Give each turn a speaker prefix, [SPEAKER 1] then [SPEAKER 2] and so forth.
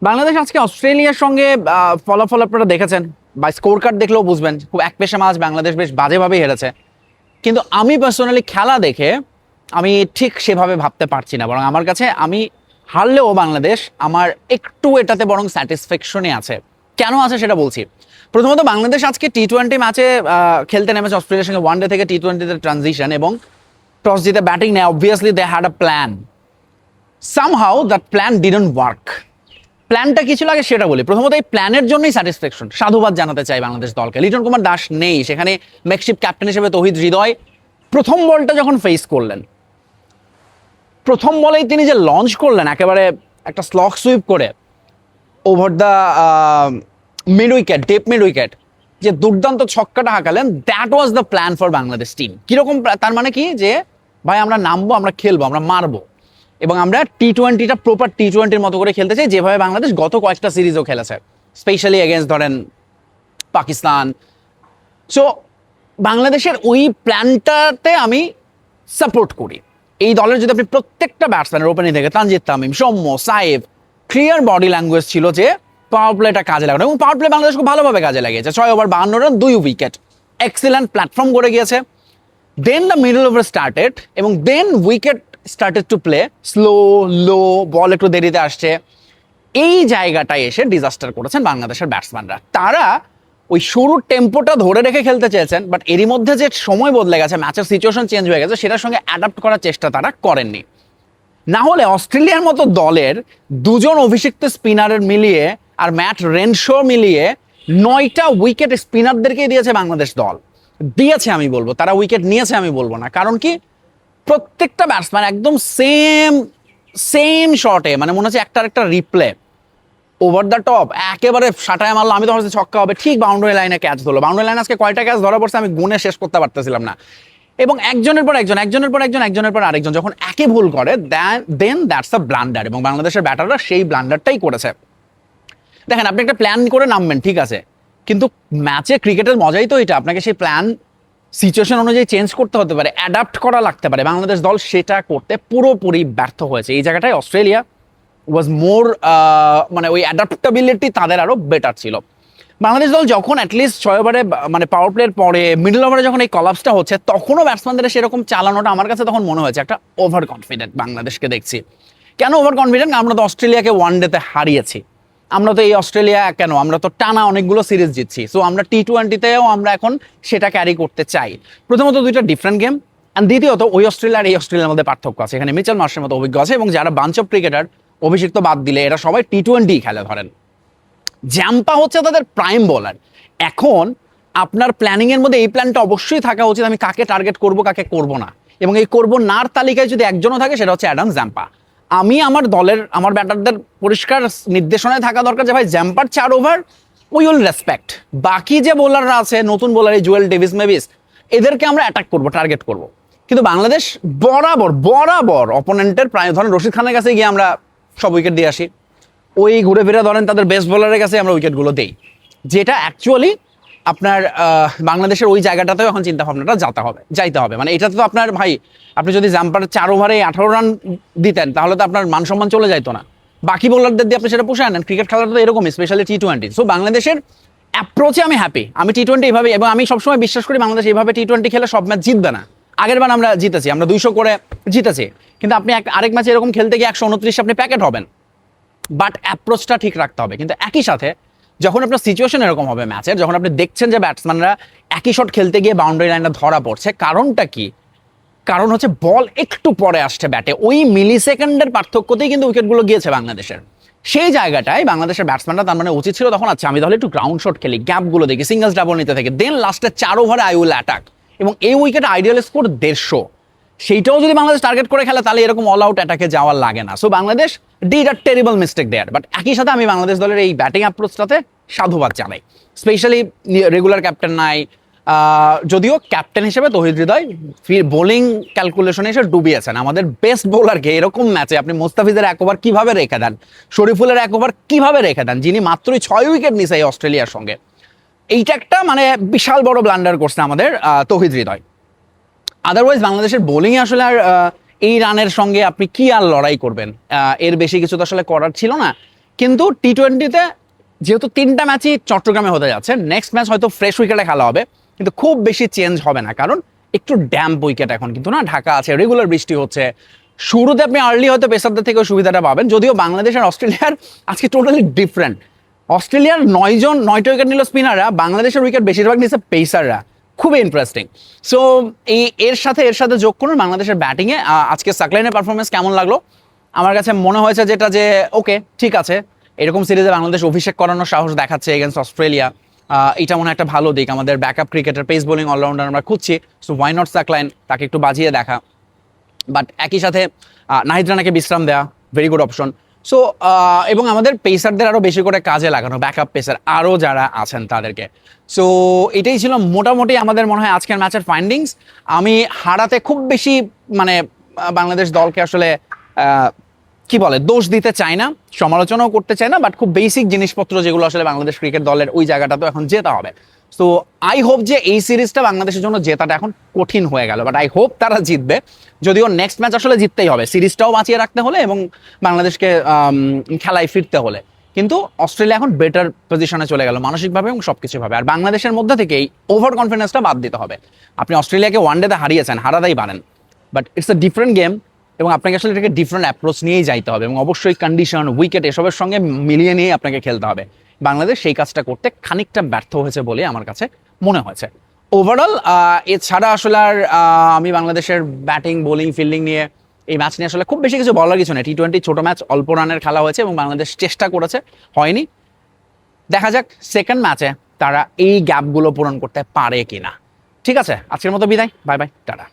[SPEAKER 1] বাংলাদেশ আজকে অস্ট্রেলিয়ার সঙ্গে ফলাফল আপনারা দেখেছেন বা স্কোর কার্ড দেখলেও বুঝবেন খুব একপেশে ম্যাচ, বাংলাদেশ বেশ বাজেভাবেই হেরেছে। কিন্তু আমি পার্সোনালি খেলা দেখে আমি ঠিক সেভাবে ভাবতে পারছি না, বরং আমার কাছে আমি হারলেও বাংলাদেশ আমার একটু এটাতে বরং স্যাটিসফ্যাকশনে আছে। কেন আছে সেটা বলছি। প্রথমত বাংলাদেশ আজকে টি-20 ম্যাচে খেলতে নেমেছে অস্ট্রেলিয়ার সঙ্গে, ওয়ানডে থেকে টি-20তে ট্রানজিশন, এবং টস জিতে ব্যাটিং নেয়। Obviously they had a plan, somehow that plan didn't work. প্ল্যানটা কি ছিল আগে সেটা বলি। প্রথমত এই প্ল্যানের জন্যই স্যাটিসফ্যাকশন, সাধুবাদ জানাতে চাই বাংলাদেশ দলকে। লিটন কুমার দাস নেই সেখানে, মেকশিফট ক্যাপ্টেন হিসেবে তৌহিদ হৃদয় প্রথম বলটা যখন ফেস করলেন, প্রথম বলেই তিনি যে লঞ্চ করলেন একেবারে একটা স্লগ সুইপ করে over the mid wicket, deep mid wicket, যে দুর্দান্ত ছক্কাটা হাঁকালেন, that was the plan for Bangladesh team. কিরকম তার মানে কি, যে ভাই আমরা নামবো, আমরা খেলবো, আমরা মারবো, এবং আমরা টি-20টা প্রপার টি-20-র মতো করে খেলতে চাই, যেভাবে বাংলাদেশ গত কয়েকটা সিরিজও খেলেছে, স্পেশালি এগেনস্ট ধরেন পাকিস্তান। সো বাংলাদেশের ওই প্ল্যানটাতে আমি সাপোর্ট করি। এই দলের যদি আপনি প্রত্যেকটা ব্যাটসম্যানের ওপেনিং থেকে Tanzid Tamim, Soumya, Saif, clear body language ছিল যে পাওয়ার প্লেটা কাজে লাগানো, এবং পাওয়ার প্লে বাংলাদেশ খুব ভালোভাবে কাজে লাগিয়েছে। 6 over 52 run, 2 wicket, excellent platform করে গিয়েছে। Then the middle over started, এবং then wicket started to play slow, low, ball একটু দেরিতে আসছে। এই জায়গাটায় এসে ডিজাস্টার করেছেন বাংলাদেশের ব্যাটসম্যানরা। তারা ওই শুরুর টেম্পোটা ধরে রেখে খেলতে চেয়েছেন, বাট এরই মধ্যে যে সময় বদলে গেছে, ম্যাচের সিচুয়েশন চেঞ্জ হয়ে গেছে, সেটার সঙ্গে অ্যাডাপ্ট করার চেষ্টা তারা করেননি। না হলে অস্ট্রেলিয়ার মতো দলের দুজন অভিষিক্ত স্পিনারের মিলিয়ে আর ম্যাট রেনশো মিলিয়ে 9টা উইকেট স্পিনারদেরকে দিয়েছে বাংলাদেশ দল। দিয়েছে আমি বলবো, তারা উইকেট নিয়েছে আমি বলবো না। কারণ কি, প্রত্যেকটা ব্যাটসম্যান একদম সেম সেম শটে, মানে মনে হচ্ছে একটা রিপ্লে ওভার দ্য টপ একেবারে সাটায় মারলো, আমি তো ভাবছি ছক্কা হবে, ঠিক বাউন্ডারি লাইনে ক্যাচ ধরলো। বাউন্ডারি লাইনে আজকে কয়টা ক্যাচ ধরা পড়ছে আমি গুনে শেষ করতে পারতেছিলাম না। এবং একজনের পর একজন, একজনের পর একজন, একজনের পর আরেকজন যখন একে ভুল করে, দেন দ্যাটস আ ব্লান্ডার, এবং বাংলাদেশের ব্যাটাররা সেই ব্লান্ডারটাই করেছে। দেখেন, আপনি একটা প্ল্যান করে নামবেন, ঠিক আছে, কিন্তু ম্যাচে ক্রিকেটের মজাই তো এটা, আপনাকে সেই প্ল্যান সিচুয়েশন অনুযায়ী চেঞ্জ করতে হতে পারে, অ্যাডাপ্ট করা লাগতে পারে। বাংলাদেশ দল সেটা করতে পুরোপুরি ব্যর্থ হয়েছে। এই জায়গাটায় অস্ট্রেলিয়া ওয়াজ মোর, মানে ওই অ্যাডাপ্টাবিলিটি তাদের আরো বেটার ছিল। বাংলাদেশ দল যখন অ্যাটলিস্ট 6 ওভারে, মানে পাওয়ার প্লের পরে মিডল ওভারে যখন এই কলাপসটা হচ্ছে, তখনও ব্যাটসম্যানদের সেরকম চালানোটা আমার কাছে তখন মনে হয়েছে একটা ওভার কনফিডেন্ট বাংলাদেশকে দেখছি। কেন ওভার কনফিডেন্ট? আমরা তো অস্ট্রেলিয়াকে ওয়ানডেতে হারিয়েছি, আমরা তো এই অস্ট্রেলিয়া কেন, আমরা তো টানা অনেকগুলো সিরিজ জিতছি। সো আমরা টি-20তেও আমরা এখন সেটা ক্যারি করতে চাই। প্রথমত দুইটা ডিফারেন্ট গেম, অ্যান্ড দ্বিতীয়ত ওই অস্ট্রেলিয়া আর এই অস্ট্রেলিয়ার মধ্যে পার্থক্য আছে। এখানে মিচেল মার্শের মতো অভিজ্ঞ আছে, এবং যারা বাঞ্চ অফ ক্রিকেটার অভিষিক্ত বাদ দিলে এরা সবাই টি-20 খেলে। ধরেন জ্যাম্পা হচ্ছে তাদের প্রাইম বোলার। এখন আপনার প্ল্যানিং এর মধ্যে এই প্ল্যানটা অবশ্যই থাকা উচিত, আমি কাকে টার্গেট করব, কাকে করব না, এবং এই করব নার তালিকায় যদি একজনও থাকে সেটা হচ্ছে অ্যাডাম জ্যাম্পা। আমি আমার দলের, আমার ব্যাটারদের পরিষ্কার নির্দেশনায় থাকা দরকার যে ভাই জ্যাম্পার 4 ওভার উই উইল রেসপেক্ট, বাকি যে বোলাররা আছে নতুন বোলার, এই জুয়েল ডেভিস মেভিস, এদেরকে আমরা অ্যাটাক করব, টার্গেট করব। কিন্তু বাংলাদেশ বরাবর বরাবর অপোনেন্টের প্রায়, ধরেন রশিদ খানের কাছে গিয়ে আমরা সব উইকেট দিয়ে আসি, ওই ঘুরে ফিরে ধরেন তাদের বেস্ট বোলারের কাছে আমরা উইকেটগুলো দেই, যেটা অ্যাকচুয়ালি আপনার বাংলাদেশের ওই জায়গাটাতেও এখন চিন্তা ভাবনাটা যাইতে হবে। মানে এটাতে তো আপনার ভাই, আপনি যদি জাম্পার 4 ওভারে 18 রান দিতেন, তাহলে তো আপনার মান সম্মান চলে যাইতো না। বাকি বোলারদের দিয়ে আপনি সেটা পুষে আনেন। ক্রিকেট খেলাটা তো এরকমই, স্পেশালি টি-20। সো বাংলাদেশের অ্যাপ্রোচে আমি হ্যাপি। আমি টি-20 এইভাবে, এবং আমি সবসময় বিশ্বাস করি বাংলাদেশ এইভাবে টি-20 খেলে সব ম্যাচ জিতবে না। আগের বার আমরা জিতেছি, আমরা 200 করে জিতেছি, কিন্তু আপনি আরেক ম্যাচে এরকম খেলতে গিয়ে 129 আপনি প্যাকেট হবেন। বাট অ্যাপ্রোচটা ঠিক রাখতে হবে। কিন্তু একই সাথে যখন আপনার সিচুয়েশন এরকম হবে ম্যাচের, যখন আপনি দেখছেন যে ব্যাটসম্যানরা একই শট খেলতে গিয়ে বাউন্ডারি লাইনটা ধরা পড়ছে, কারণটা কি? কারণ হচ্ছে বল একটু পরে আসছে ব্যাটে, ওই মিলি সেকেন্ডের পার্থক্যতেই কিন্তু উইকেটগুলো গিয়েছে বাংলাদেশের। সেই জায়গাটায় বাংলাদেশের ব্যাটসম্যানরা, তার মানে উচিত ছিল তখন, আচ্ছা আমি তাহলে একটু গ্রাউন্ড শট খেলি, গ্যাপগুলো দেখি, সিঙ্গলস ডাবল নিতে থাকে, দেন লাস্টে 4 ওভারে আই উইল অ্যাটাক, এবং এই উইকেটে আইডিয়াল স্কোর 150। সেইটাও যদি বাংলাদেশ টার্গেট করে খেলে, তাহলে এরকম অল আউট অ্যাটাকে যাওয়ার লাগে না। So Bangladesh did a terrible mistake there. But একই সাথে আমি বাংলাদেশ দলের এই ব্যাটিং অ্যাপ্রোচটাতে সাধুবাদ জানাই, স্পেশালি রেগুলার ক্যাপ্টেন নাই, যদিও ক্যাপ্টেন হিসেবে তৌহিদ হৃদয় বোলিং ক্যালকুলেশনে এসে ডুবিয়েছেন আমাদের বেস্ট বোলারকে। এরকম ম্যাচে আপনি মুস্তাফিজের 1 ওভার কিভাবে রেখে দেন, শরীফুলের 1 ওভার কিভাবে রেখে দেন, যিনি মাত্রই 6 উইকেট নিছে এই অস্ট্রেলিয়ার সঙ্গে। এইটা একটা মানে বিশাল বড় ব্লান্ডার করছে আমাদের তৌহিদ হৃদয়। আদারওয়াইজ বাংলাদেশের বোলিংয়ে আসলে আর এই রানের সঙ্গে আপনি কি আর লড়াই করবেন, এর বেশি কিছু তো আসলে করার ছিল না। কিন্তু T20-তে যেহেতু 3টা ম্যাচই চট্টগ্রামে হতে যাচ্ছে, নেক্সট ম্যাচ হয়তো ফ্রেশ উইকেটে খেলা হবে, কিন্তু খুব বেশি চেঞ্জ হবে না, কারণ একটু ড্যাম্প উইকেট এখন কিন্তু না, ঢাকা আছে, রেগুলার বৃষ্টি হচ্ছে। শুরুতে আপনি আর্লি হয়তো পেসারদের থেকে সুবিধাটা পাবেন, যদিও বাংলাদেশ আর অস্ট্রেলিয়ার আজকে টোটালি ডিফারেন্ট। অস্ট্রেলিয়ার 9টা উইকেট নিল স্পিনাররা, বাংলাদেশের উইকেট বেশিরভাগ নিচ্ছে পেসাররা। খুবই ইন্টারেস্টিং। সো এর সাথে যোগ করুন বাংলাদেশের ব্যাটিংয়ে আজকে সাকলাইনের পারফরমেন্স কেমন লাগলো। আমার কাছে মনে হয়েছে যেটা যে ওকে ঠিক আছে, এরকম সিরিজে বাংলাদেশ অভিষেক করানোর সাহস দেখাচ্ছে এগেনস্ট অস্ট্রেলিয়া। এটা মনে হয় একটা ভালো দিক, আমাদের backup cricketer pace bowling all rounder আমরা খুঁজছি, সো ওয়াই নট সাকলাইন, তাকে একটু বাজিয়ে দেখা। বাট একই সাথে নাহিদ রানাকে বিশ্রাম দেওয়া, ভেরি গুড অপশন। সো এবং আমাদের পেসারদের আরও বেশি করে কাজে লাগানো, ব্যাকআপ পেসার আরও যারা আছেন তাদেরকে। সো এটাই ছিল মোটামুটি আমাদের মনে হয় আজকের ম্যাচের ফাইন্ডিংস। আমি হারাতে খুব বেশি মানে বাংলাদেশ দলকে আসলে কি বলে দোষ দিতে চাই না, সমালোচনাও করতে চাই না, বাট খুব বেসিক জিনিসপত্র যেগুলো আসলে বাংলাদেশ ক্রিকেট দলের ওই জায়গাটা তো এখন জেতা হবে। সো আই হোপ যে এই সিরিজটা বাংলাদেশের জন্য জেতাটা এখন কঠিন হয়ে গেল, বাট আই হোপ তারা জিতবে। যদিও নেক্সট ম্যাচ আসলে জিততেই হবে, সিরিজটাও বাঁচিয়ে রাখতে হলে এবং বাংলাদেশকে খেলায় ফিরতে হলে। কিন্তু অস্ট্রেলিয়া এখন বেটার পজিশনে চলে গেল মানসিকভাবে এবং সবকিছুভাবে। আর বাংলাদেশের মধ্যে থেকে এই ওভার কনফিডেন্সটা বাদ দিতে হবে। আপনি অস্ট্রেলিয়াকে ওয়ানডেতে হারিয়েছেন, হারাতেই পারেন, but it's a different game এবং আপনাকে আসলে এটাকে ডিফারেন্ট অ্যাপ্রোচ নিয়েই যাইতে হবে এবং অবশ্যই কন্ডিশন, উইকেট এসবের সঙ্গে মিলিয়ে নিয়ে আপনাকে খেলতে হবে। বাংলাদেশ সেই কাজটা করতে খানিকটা ব্যর্থ হয়েছে বলে আমার কাছে মনে হয়েছে। ওভারঅল এছাড়া আসলে আর আমি বাংলাদেশের ব্যাটিং, বোলিং, ফিল্ডিং নিয়ে এই ম্যাচ নিয়ে আসলে খুব বেশি কিছু বলার কিছু নেই। T20 ছোট ম্যাচ, অল্প রানের খেলা হয়েছে এবং বাংলাদেশ চেষ্টা করেছে, হয়নি। দেখা যাক সেকেন্ড ম্যাচে তারা এই গ্যাপগুলো পূরণ করতে পারে কিনা। ঠিক আছে, আজকের মতো বিদায়, বাই বাই, টাটা।